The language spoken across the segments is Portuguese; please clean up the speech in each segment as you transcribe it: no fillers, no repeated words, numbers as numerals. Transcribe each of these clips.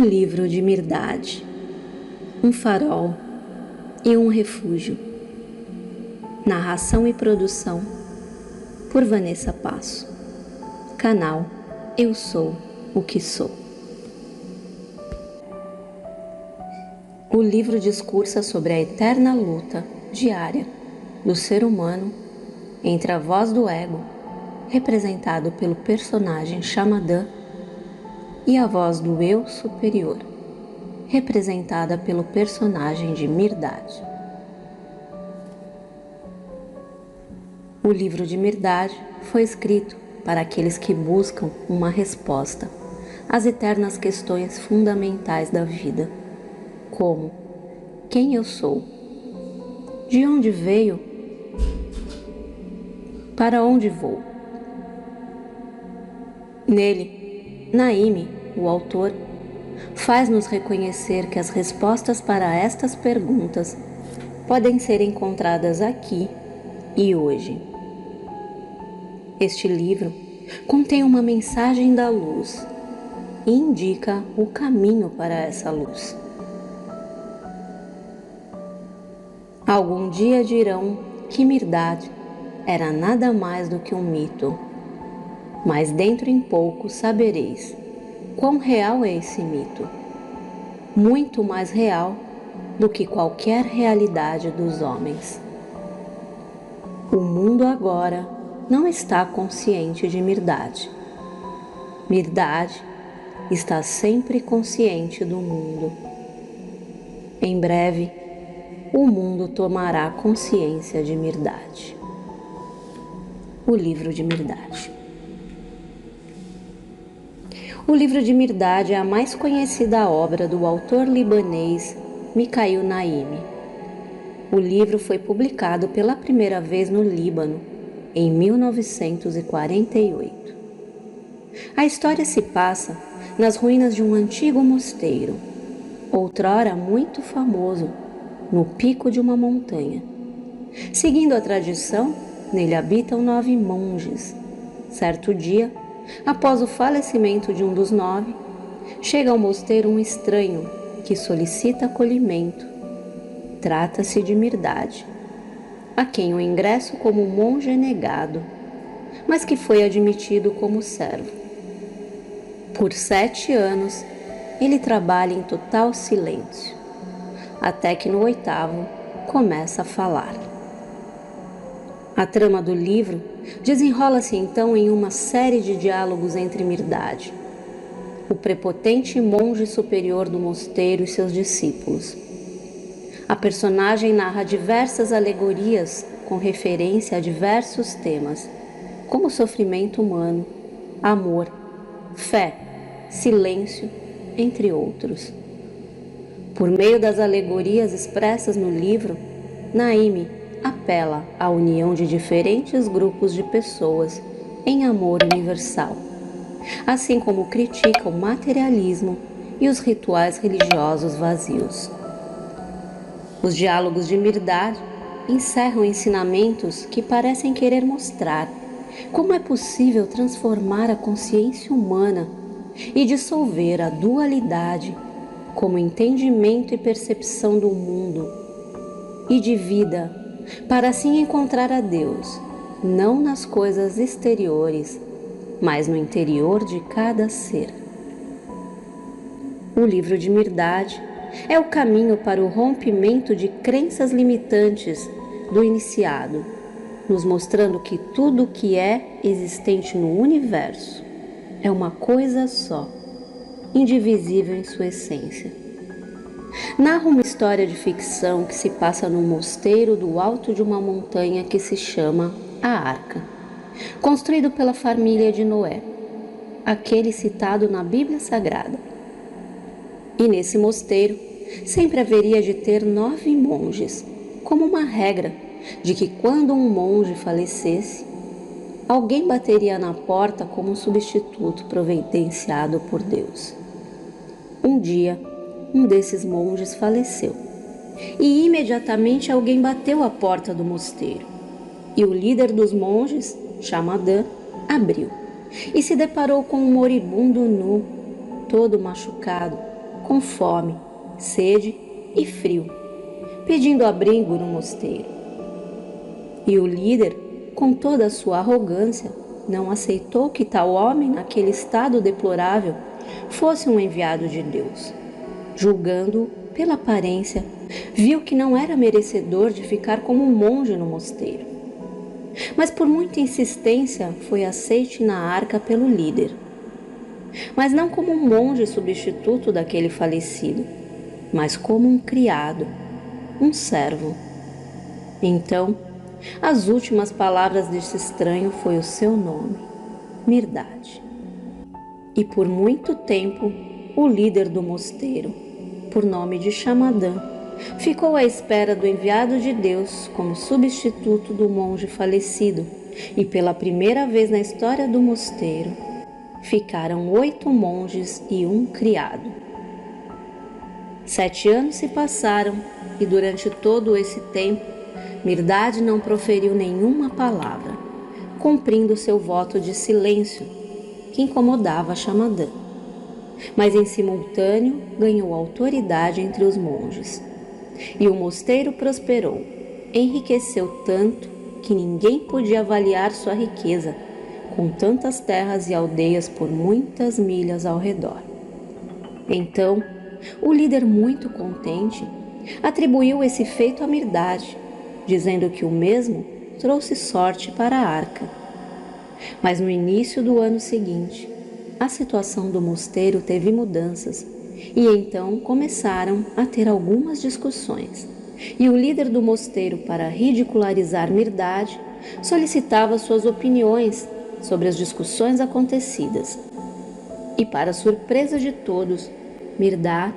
livro de Mirdade, um farol e um refúgio. Narração e produção por Vanessa Passo. Canal Eu Sou o que Sou. O livro discursa sobre a eterna luta diária do ser humano entre a voz do ego, representado pelo personagem Xamadã, e a voz do eu superior, representada pelo personagem de Mirdade. O livro de Mirdade foi escrito para aqueles que buscam uma resposta às eternas questões fundamentais da vida, como: quem eu sou? De onde veio? Para onde vou? Nele, Naime, o autor, faz-nos reconhecer que as respostas para estas perguntas podem ser encontradas aqui e hoje. Este livro contém uma mensagem da luz e indica o caminho para essa luz. Algum dia dirão que Mirdade era nada mais do que um mito, mas dentro em pouco sabereis quão real é esse mito, muito mais real do que qualquer realidade dos homens. O mundo agora não está consciente de Mirdade. Mirdade está sempre consciente do mundo. Em breve, o mundo tomará consciência de Mirdade. O livro de Mirdade. O livro de Mirdade é a mais conhecida obra do autor libanês Mikhail Naime. O livro foi publicado pela primeira vez no Líbano em 1948. A história se passa nas ruínas de um antigo mosteiro, outrora muito famoso, no pico de uma montanha. Seguindo a tradição, nele habitam 9 monges. Certo dia, após o falecimento de um dos 9, chega ao mosteiro um estranho que solicita acolhimento. Trata-se de Mirdade, a quem o ingresso como monge é negado, mas que foi admitido como servo. Por 7 anos, ele trabalha em total silêncio, até que no 8º começa a falar. A trama do livro desenrola-se então em uma série de diálogos entre Mirdade, o prepotente monge superior do mosteiro e seus discípulos. A personagem narra diversas alegorias com referência a diversos temas, como sofrimento humano, amor, fé, silêncio, entre outros. Por meio das alegorias expressas no livro, Naime apela à união de diferentes grupos de pessoas em amor universal, assim como critica o materialismo e os rituais religiosos vazios. Os diálogos de Mirdade encerram ensinamentos que parecem querer mostrar como é possível transformar a consciência humana e dissolver a dualidade como entendimento e percepção do mundo e de vida, para assim encontrar a Deus, não nas coisas exteriores, mas no interior de cada ser. O livro de Mirdade é o caminho para o rompimento de crenças limitantes do iniciado, nos mostrando que tudo o que é existente no universo é uma coisa só, indivisível em sua essência. Narra uma história de ficção que se passa num mosteiro do alto de uma montanha que se chama a Arca, construído pela família de Noé, aquele citado na Bíblia Sagrada. E nesse mosteiro sempre haveria de ter 9 monges, como uma regra de que quando um monge falecesse, alguém bateria na porta como um substituto providenciado por Deus. Um dia, um desses monges faleceu e imediatamente alguém bateu à porta do mosteiro. E o líder dos monges, Xamadã, abriu e se deparou com um moribundo nu, todo machucado, com fome, sede e frio, pedindo abrigo no mosteiro. E o líder, com toda a sua arrogância, não aceitou que tal homem, naquele estado deplorável, fosse um enviado de Deus. Julgando-o pela aparência, viu que não era merecedor de ficar como um monge no mosteiro. Mas por muita insistência foi aceite na arca pelo líder. Mas não como um monge substituto daquele falecido, mas como um criado, um servo. Então, as últimas palavras desse estranho foi o seu nome, Mirdade. E por muito tempo, o líder do mosteiro, por nome de Xamadã, ficou à espera do enviado de Deus como substituto do monge falecido, e pela primeira vez na história do mosteiro, ficaram 8 monges e um criado. 7 anos se passaram e durante todo esse tempo, Mirdade não proferiu nenhuma palavra, cumprindo seu voto de silêncio, que incomodava Xamadã. Mas em simultâneo ganhou autoridade entre os monges. E o mosteiro prosperou, enriqueceu tanto que ninguém podia avaliar sua riqueza, com tantas terras e aldeias por muitas milhas ao redor. Então, o líder, muito contente, atribuiu esse feito à Mirdade, dizendo que o mesmo trouxe sorte para a arca. Mas no início do ano seguinte, a situação do mosteiro teve mudanças e então começaram a ter algumas discussões. E o líder do mosteiro, para ridicularizar Mirdade, solicitava suas opiniões sobre as discussões acontecidas. E para surpresa de todos, Mirdade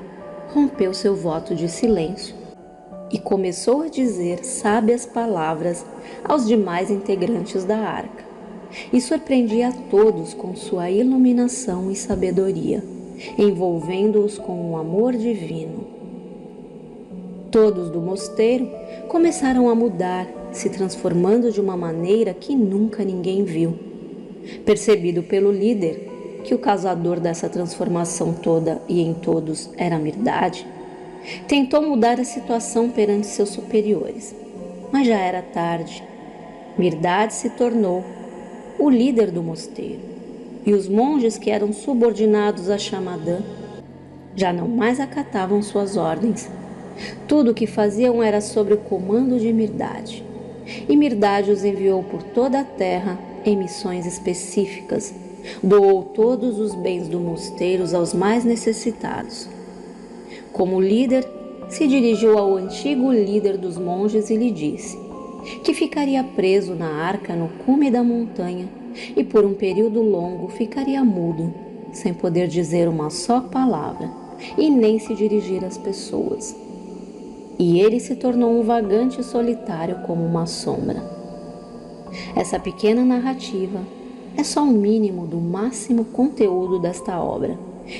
rompeu seu voto de silêncio e começou a dizer sábias palavras aos demais integrantes da arca, e surpreendia a todos com sua iluminação e sabedoria, envolvendo-os com um amor divino. Todos do mosteiro começaram a mudar, se transformando de uma maneira que nunca ninguém viu. Percebido pelo líder que o causador dessa transformação toda e em todos era Mirdade, tentou mudar a situação perante seus superiores, mas já era tarde. Mirdade se tornou o líder do mosteiro, e os monges que eram subordinados a Xamadã já não mais acatavam suas ordens. Tudo o que faziam era sob o comando de Mirdade, e Mirdade os enviou por toda a terra em missões específicas, doou todos os bens do mosteiro aos mais necessitados. Como líder, se dirigiu ao antigo líder dos monges e lhe disse que ficaria preso na arca no cume da montanha e por um período longo ficaria mudo, sem poder dizer uma só palavra e nem se dirigir às pessoas. E ele se tornou um vagante solitário como uma sombra. Essa pequena narrativa é só um mínimo do máximo conteúdo desta obra,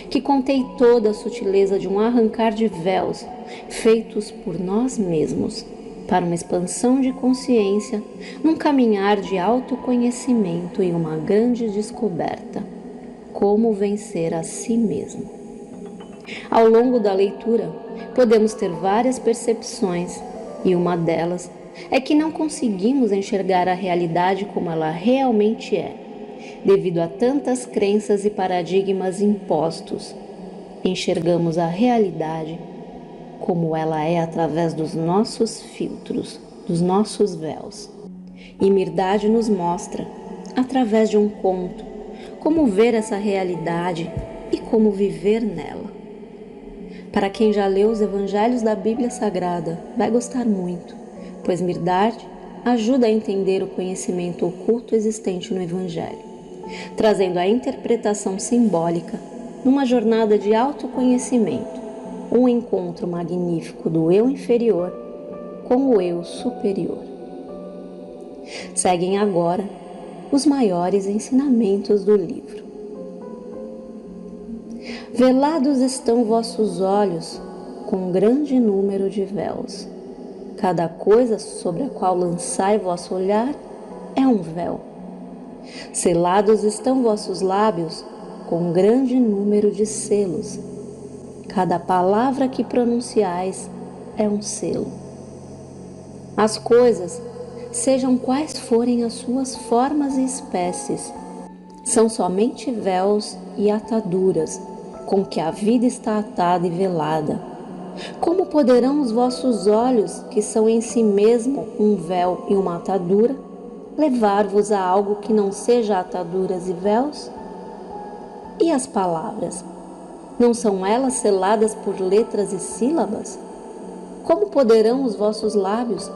que contém toda a sutileza de um arrancar de véus feitos por nós mesmos, para uma expansão de consciência, num caminhar de autoconhecimento e uma grande descoberta: como vencer a si mesmo. Ao longo da leitura, podemos ter várias percepções, e uma delas é que não conseguimos enxergar a realidade como ela realmente é, devido a tantas crenças e paradigmas impostos. Enxergamos a realidade como ela é através dos nossos filtros, dos nossos véus. E Mirdade nos mostra, através de um conto, como ver essa realidade e como viver nela. Para quem já leu os evangelhos da Bíblia Sagrada, vai gostar muito, pois Mirdade ajuda a entender o conhecimento oculto existente no Evangelho, trazendo a interpretação simbólica numa jornada de autoconhecimento, um encontro magnífico do eu inferior com o eu superior. Seguem agora os maiores ensinamentos do livro. Velados estão vossos olhos com um grande número de véus. Cada coisa sobre a qual lançai vosso olhar é um véu. Selados estão vossos lábios com um grande número de selos. Cada palavra que pronunciais é um selo. As coisas, sejam quais forem as suas formas e espécies, são somente véus e ataduras com que a vida está atada e velada. Como poderão os vossos olhos, que são em si mesmo um véu e uma atadura, levar-vos a algo que não seja ataduras e véus? E as palavras, não são elas seladas por letras e sílabas? Como poderão os vossos lábios,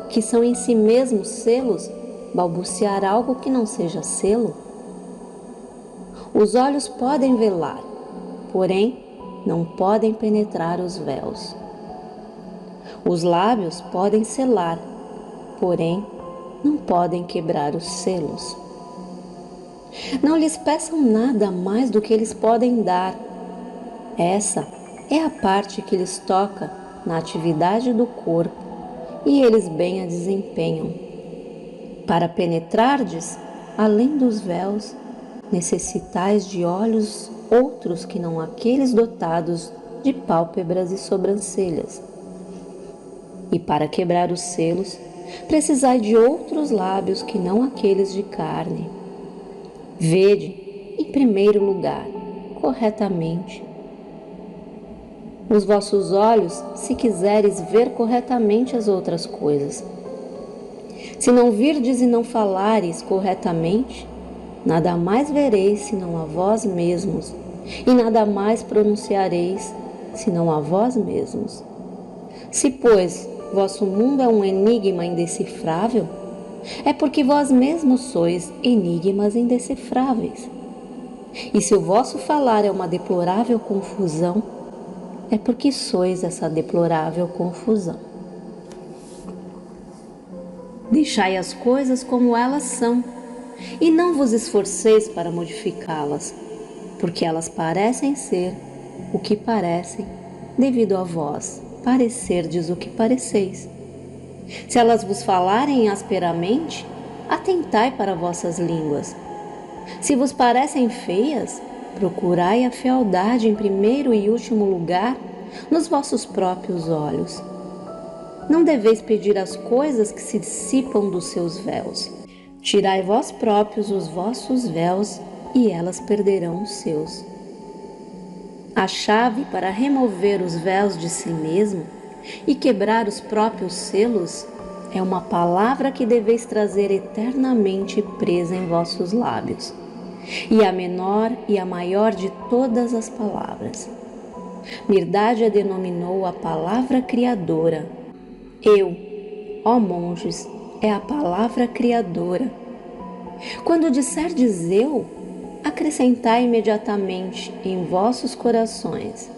que são em si mesmos selos, balbuciar algo que não seja selo? Os olhos podem velar, porém não podem penetrar os véus. Os lábios podem selar, porém não podem quebrar os selos. Não lhes peçam nada mais do que eles podem dar. Essa é a parte que lhes toca na atividade do corpo, e eles bem a desempenham. Para penetrardes, além dos véus, necessitais de olhos outros que não aqueles dotados de pálpebras e sobrancelhas. E para quebrar os selos, precisai de outros lábios que não aqueles de carne. Vede, em primeiro lugar, corretamente. Os vossos olhos, se quiseres ver corretamente as outras coisas. Se não virdes e não falares corretamente, nada mais vereis senão a vós mesmos, e nada mais pronunciareis senão a vós mesmos. Se, pois, vosso mundo é um enigma indecifrável, é porque vós mesmos sois enigmas indecifráveis. E se o vosso falar é uma deplorável confusão, é porque sois essa deplorável confusão. Deixai as coisas como elas são, e não vos esforceis para modificá-las, porque elas parecem ser o que parecem, devido a vós parecerdes o que pareceis. Se elas vos falarem asperamente, atentai para vossas línguas. Se vos parecem feias, procurai a fealdade em primeiro e último lugar nos vossos próprios olhos. Não deveis pedir as coisas que se dissipam dos seus véus. Tirai vós próprios os vossos véus, e elas perderão os seus. A chave para remover os véus de si mesmo e quebrar os próprios selos é uma palavra que deveis trazer eternamente presa em vossos lábios, e a menor e a maior de todas as palavras. Mirdade a denominou a palavra criadora. Eu, ó monges, é a palavra criadora. Quando disserdes eu, acrescentai imediatamente em vossos corações: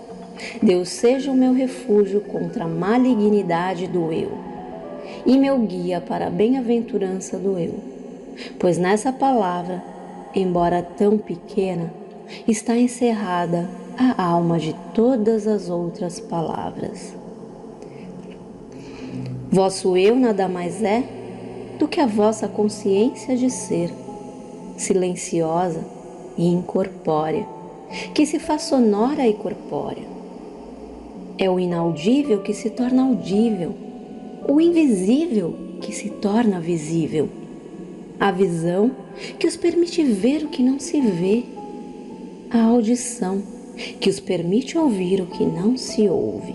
Deus seja o meu refúgio contra a malignidade do eu, e meu guia para a bem-aventurança do eu. Pois nessa palavra, embora tão pequena, está encerrada a alma de todas as outras palavras. Vosso eu nada mais é do que a vossa consciência de ser, silenciosa e incorpórea, que se faz sonora e corpórea. É o inaudível que se torna audível, o invisível que se torna visível, a visão que os permite ver o que não se vê, a audição que os permite ouvir o que não se ouve.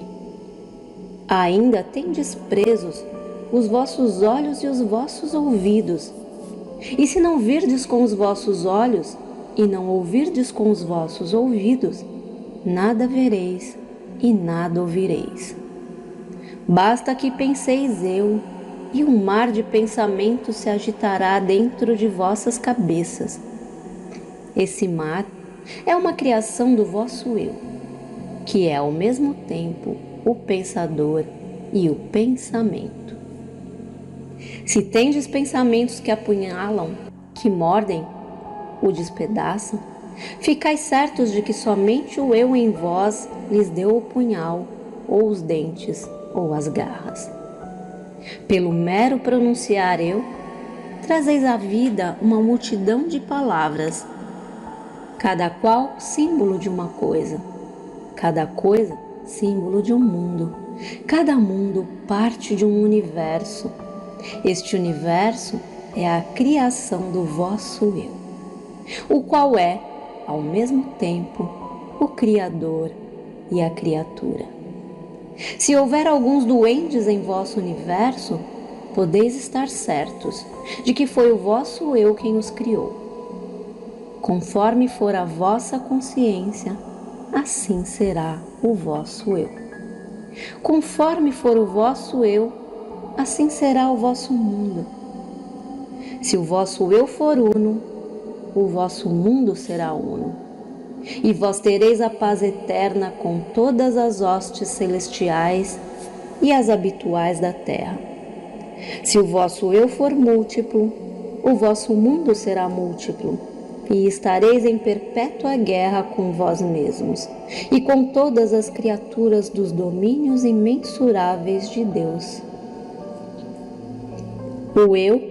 Ainda tendes presos os vossos olhos e os vossos ouvidos, e se não virdes com os vossos olhos e não ouvirdes com os vossos ouvidos, nada vereis e nada ouvireis. Basta que penseis eu, e um mar de pensamentos se agitará dentro de vossas cabeças. Esse mar é uma criação do vosso eu, que é ao mesmo tempo o pensador e o pensamento. Se tendes pensamentos que apunhalam, que mordem, o despedaçam, ficais certos de que somente o eu em vós lhes deu o punhal, ou os dentes, ou as garras. Pelo mero pronunciar eu, trazeis à vida uma multidão de palavras, cada qual símbolo de uma coisa. cada coisa símbolo de um mundo, cada mundo parte de um universo. Este universo é a criação do vosso eu, o qual é, ao mesmo tempo, o Criador e a criatura. Se houver alguns duendes em vosso universo, podeis estar certos de que foi o vosso eu quem os criou. Conforme for a vossa consciência, assim será o vosso eu. Conforme for o vosso eu, assim será o vosso mundo. Se o vosso eu for uno, o vosso mundo será uno. E vós tereis a paz eterna com todas as hostes celestiais e as habituais da terra. Se o vosso eu for múltiplo, o vosso mundo será múltiplo, e estareis em perpétua guerra com vós mesmos e com todas as criaturas dos domínios imensuráveis de Deus. O eu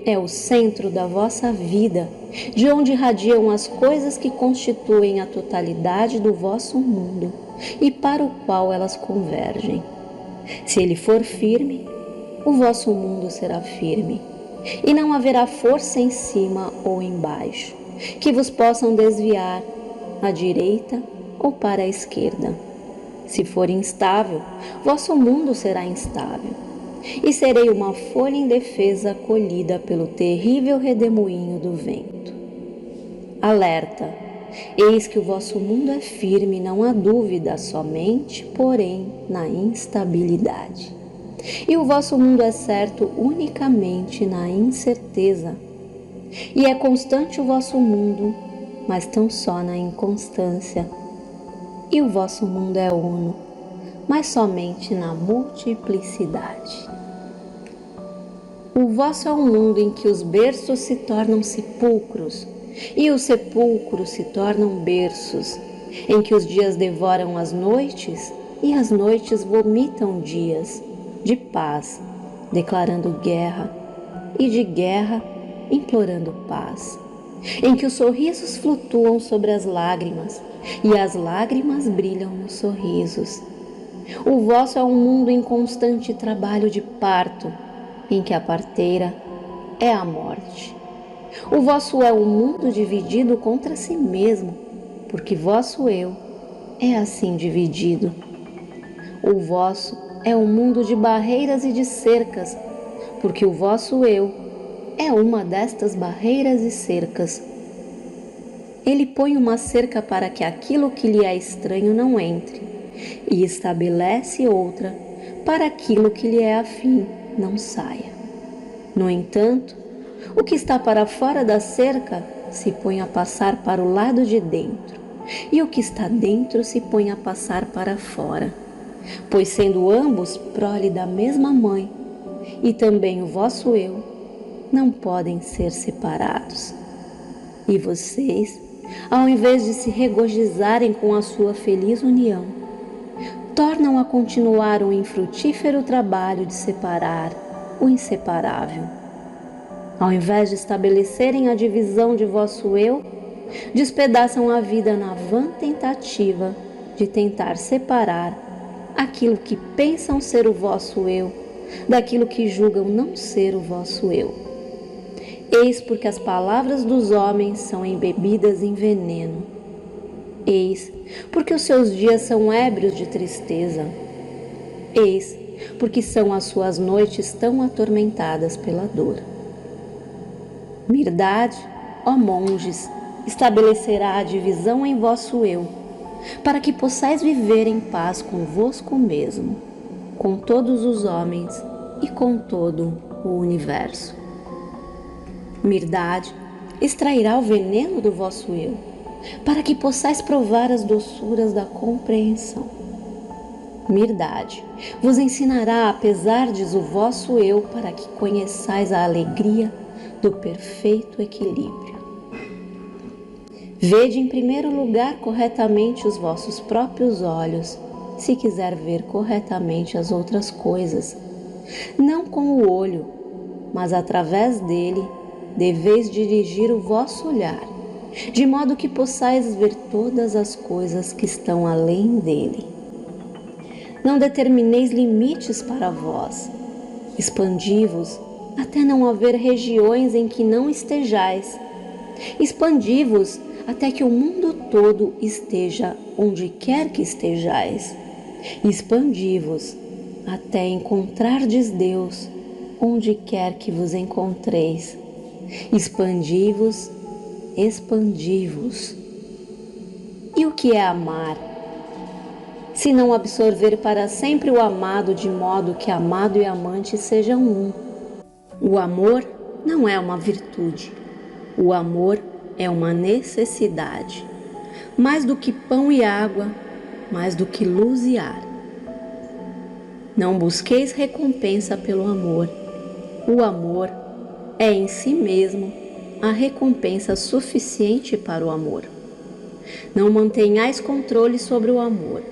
é o centro da vossa vida, de onde irradiam as coisas que constituem a totalidade do vosso mundo e para o qual elas convergem. Se ele for firme, o vosso mundo será firme, e não haverá força em cima ou embaixo que vos possam desviar à direita ou para a esquerda. Se for instável, vosso mundo será instável, e serei uma folha indefesa colhida pelo terrível redemoinho do vento. Alerta! Eis que o vosso mundo é firme, não há dúvida, somente, porém, na instabilidade. E o vosso mundo é certo unicamente na incerteza. E é constante o vosso mundo, mas tão só na inconstância. E o vosso mundo é uno, mas somente na multiplicidade. O vosso é um mundo em que os berços se tornam sepulcros, e os sepulcros se tornam berços, em que os dias devoram as noites, e as noites vomitam dias, de paz, declarando guerra, e de guerra, implorando paz, em que os sorrisos flutuam sobre as lágrimas, e as lágrimas brilham nos sorrisos. O vosso é um mundo em constante trabalho de parto, em que a parteira é a morte. O vosso é um mundo dividido contra si mesmo, porque vosso eu é assim dividido. O vosso é um mundo de barreiras e de cercas, porque o vosso eu é uma destas barreiras e cercas. Ele põe uma cerca para que aquilo que lhe é estranho não entre, e estabelece outra para aquilo que lhe é afim não saia. No entanto, o que está para fora da cerca se põe a passar para o lado de dentro, e o que está dentro se põe a passar para fora, pois sendo ambos prole da mesma mãe, e também o vosso eu, não podem ser separados. E vocês, ao invés de se regozijarem com a sua feliz união, tornam a continuar o infrutífero trabalho de separar o inseparável. Ao invés de estabelecerem a divisão de vosso eu, despedaçam a vida na vã tentativa de tentar separar aquilo que pensam ser o vosso eu daquilo que julgam não ser o vosso eu. Eis porque as palavras dos homens são embebidas em veneno. Eis porque os seus dias são ébrios de tristeza. Eis porque são as suas noites tão atormentadas pela dor. Mirdade, ó monges, estabelecerá a divisão em vosso eu, para que possais viver em paz convosco mesmo, com todos os homens e com todo o universo. Mirdade extrairá o veneno do vosso eu, para que possais provar as doçuras da compreensão. Mirdade vos ensinará a pesardes o vosso eu, para que conheçais a alegria do perfeito equilíbrio. Vede em primeiro lugar corretamente os vossos próprios olhos, se quiser ver corretamente as outras coisas. Não com o olho, mas através dele deveis dirigir o vosso olhar, de modo que possais ver todas as coisas que estão além dele. Não determineis limites para vós, expandi-vos até não haver regiões em que não estejais, expandi-vos até que o mundo todo esteja onde quer que estejais, expandi-vos até encontrardes Deus onde quer que vos encontreis, expandi-vos, expandi-vos. E o que é amar? Se não absorver para sempre o amado, de modo que amado e amante sejam um. O amor não é uma virtude, o amor é uma necessidade, mais do que pão e água, mais do que luz e ar. Não busqueis recompensa pelo amor, o amor é em si mesmo a recompensa suficiente para o amor. Não mantenhais controle sobre o amor,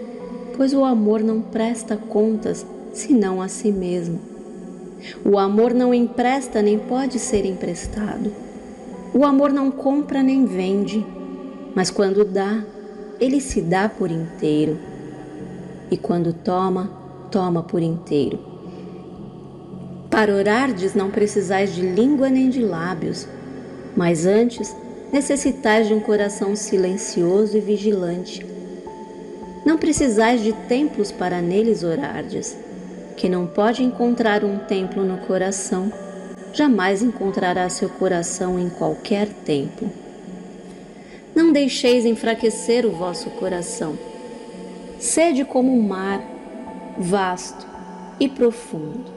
pois o amor não presta contas senão a si mesmo. O amor não empresta nem pode ser emprestado. O amor não compra nem vende, mas quando dá, ele se dá por inteiro. E quando toma, toma por inteiro. Para orardes não precisais de língua nem de lábios, mas antes necessitais de um coração silencioso e vigilante. Não precisais de templos para neles orardes. Quem não pode encontrar um templo no coração, jamais encontrará seu coração em qualquer templo. Não deixeis enfraquecer o vosso coração. Sede como o mar, vasto e profundo.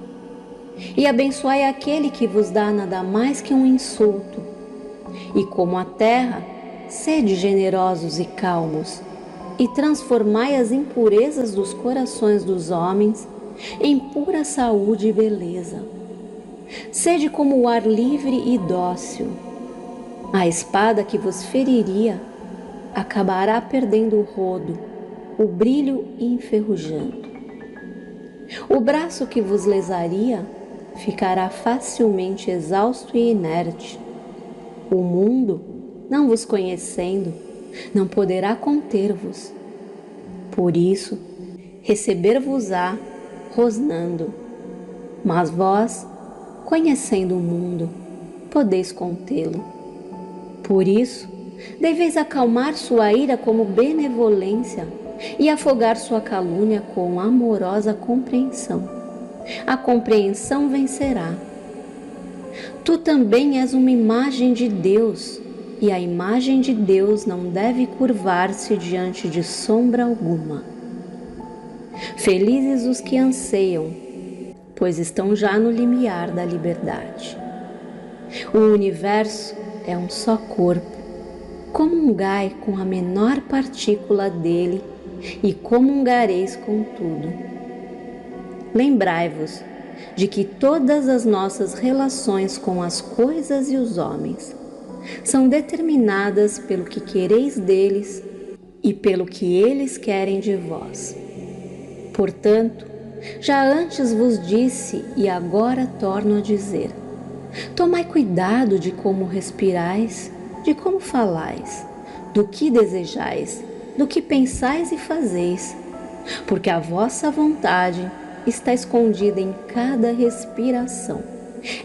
E abençoai aquele que vos dá nada mais que um insulto. E como a terra, sede generosos e calmos, e transformai as impurezas dos corações dos homens em pura saúde e beleza. Sede como o ar livre e dócil. A espada que vos feriria acabará perdendo o rodo, o brilho e enferrujando. O braço que vos lesaria ficará facilmente exausto e inerte. O mundo, não vos conhecendo, não poderá conter-vos. Por isso, receber-vos-á rosnando. Mas vós, conhecendo o mundo, podeis contê-lo. Por isso, deveis acalmar sua ira como benevolência e afogar sua calúnia com amorosa compreensão. A compreensão vencerá. Tu também és uma imagem de Deus, e a imagem de Deus não deve curvar-se diante de sombra alguma. Felizes os que anseiam, pois estão já no limiar da liberdade. O universo é um só corpo. Comungai com a menor partícula dele e comungareis com tudo. Lembrai-vos de que todas as nossas relações com as coisas e os homens são determinadas pelo que quereis deles e pelo que eles querem de vós. Portanto, já antes vos disse e agora torno a dizer: tomai cuidado de como respirais, de como falais, do que desejais, do que pensais e fazeis, porque a vossa vontade está escondida em cada respiração,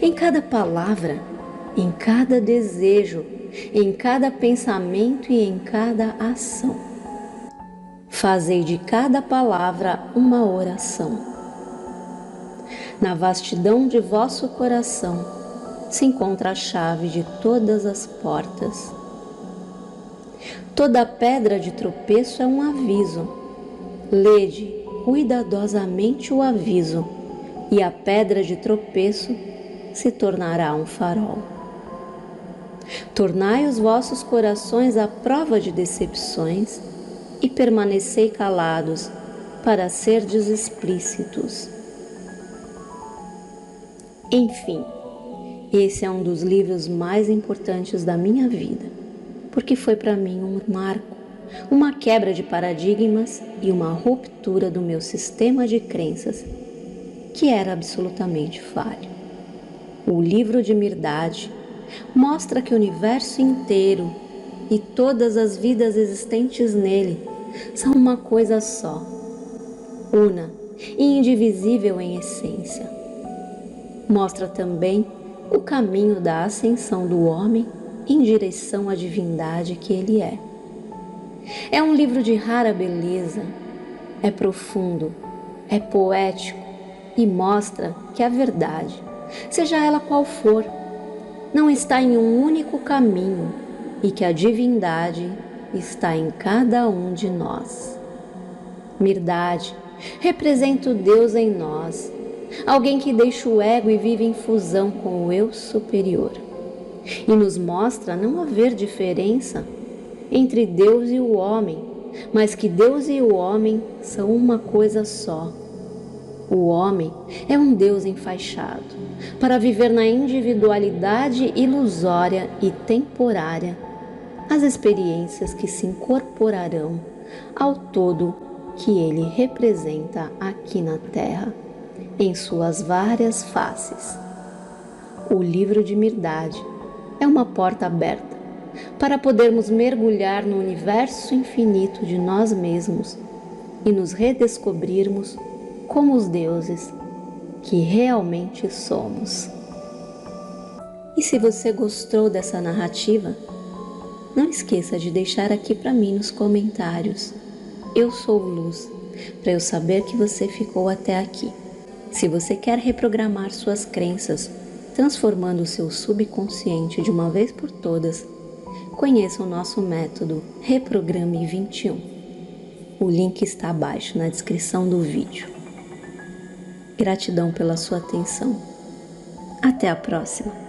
em cada palavra, em cada desejo, em cada pensamento e em cada ação. Fazei de cada palavra uma oração. Na vastidão de vosso coração se encontra a chave de todas as portas. Toda pedra de tropeço é um aviso. Lede cuidadosamente o aviso, e a pedra de tropeço se tornará um farol. Tornai os vossos corações à prova de decepções e permanecei calados para serdes explícitos. Enfim, esse é um dos livros mais importantes da minha vida, porque foi para mim um marco, uma quebra de paradigmas e uma ruptura do meu sistema de crenças, que era absolutamente falho. O livro de Mirdad mostra que o universo inteiro e todas as vidas existentes nele são uma coisa só, una e indivisível em essência. Mostra também o caminho da ascensão do homem em direção à divindade que ele é. É um livro de rara beleza, é profundo, é poético e mostra que a verdade, seja ela qual for, não está em um único caminho e que a divindade está em cada um de nós. Mirdade representa o Deus em nós, alguém que deixa o ego e vive em fusão com o eu superior, e nos mostra não haver diferença entre Deus e o homem, mas que Deus e o homem são uma coisa só. O homem é um Deus enfaixado para viver na individualidade ilusória e temporária as experiências que se incorporarão ao todo que ele representa aqui na Terra, em suas várias faces. O livro de Mirdade é uma porta aberta para podermos mergulhar no universo infinito de nós mesmos e nos redescobrirmos como os deuses que realmente somos. E se você gostou dessa narrativa, não esqueça de deixar aqui para mim nos comentários: eu sou luz, para eu saber que você ficou até aqui. Se você quer reprogramar suas crenças, transformando o seu subconsciente de uma vez por todas, conheça o nosso método Reprograme 21. O link está abaixo na descrição do vídeo. Gratidão pela sua atenção. Até a próxima!